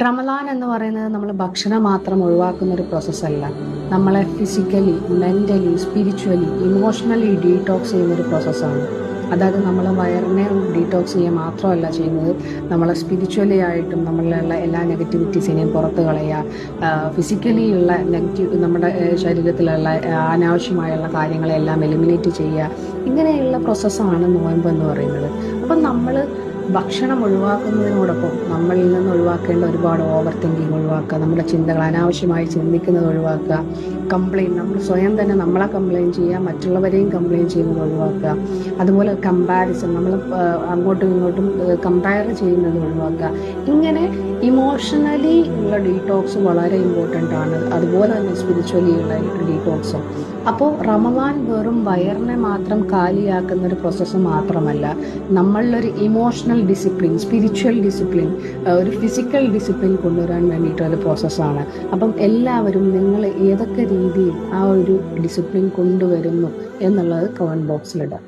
റമദാൻ എന്ന് പറയുന്നത് നമ്മൾ ഭക്ഷണം മാത്രം ഒഴിവാക്കുന്ന ഒരു പ്രോസസ്സല്ല. നമ്മളെ physically, mentally, spiritually, emotionally detox ചെയ്യുന്നൊരു പ്രോസസ്സാണ്. അതായത് നമ്മളെ വയറിനെ ഡീടോക്സ് ചെയ്യുക മാത്രമല്ല ചെയ്യുന്നത്, നമ്മളെ സ്പിരിച്വലി ആയിട്ടും നമ്മളിലുള്ള എല്ലാ നെഗറ്റിവിറ്റീസിനെയും പുറത്ത് കളയുക, ഫിസിക്കലി ഉള്ള നെഗറ്റീവ് നമ്മുടെ ശരീരത്തിലുള്ള അനാവശ്യമായുള്ള കാര്യങ്ങളെല്ലാം എലിമിനേറ്റ് ചെയ്യുക. ഇങ്ങനെയുള്ള പ്രോസസ്സാണ് നോയമ്പ് എന്ന് പറയുന്നത്. അപ്പം നമ്മൾ ഭക്ഷണം ഒഴിവാക്കുന്നതിനോടൊപ്പം നമ്മളിൽ നിന്ന് ഒഴിവാക്കേണ്ട ഒരുപാട് ഓവർ തിങ്കിങ് ഒഴിവാക്കുക, നമ്മുടെ ചിന്തകൾ അനാവശ്യമായി ചിന്തിക്കുന്നത് ഒഴിവാക്കുക, നമ്മൾ സ്വയം തന്നെ നമ്മളെ കംപ്ലയിൻറ്റ് ചെയ്യുക, മറ്റുള്ളവരെയും കംപ്ലയിൻറ്റ് ചെയ്യുന്നത് ഒഴിവാക്കുക. അതുപോലെ കമ്പാരിസൺ, നമ്മൾ അങ്ങോട്ടും ഇങ്ങോട്ടും കമ്പയർ ചെയ്യുന്നത് ഒഴിവാക്കുക. ഇങ്ങനെ ഇമോഷണലി ഉള്ള ഡീടോക്സ് വളരെ ഇമ്പോർട്ടൻ്റ് ആണ്. അതുപോലെ തന്നെ സ്പിരിച്വലി ഉള്ള ഡീടോക്സും. അപ്പോൾ റമദാൻ വെറും വയറിനെ മാത്രം കാലിയാക്കുന്ന ഒരു പ്രോസസ്സ് മാത്രമല്ല, നമ്മളിലൊരു ഇമോഷണൽ ഡിസിപ്ലിൻ, സ്പിരിച്വൽ ഡിസിപ്ലിൻ, ഒരു ഫിസിക്കൽ ഡിസിപ്ലിൻ കൊണ്ടുവരാൻ വേണ്ടിയിട്ടൊരു പ്രോസസ്സാണ്. അപ്പം എല്ലാവരും നിങ്ങൾ ഏതൊക്കെ രീതിയിൽ ആ ഒരു ഡിസിപ്ലിൻ കൊണ്ടുവരുന്നു എന്നുള്ളത് കമൻറ്റ് ബോക്സിലിടാം.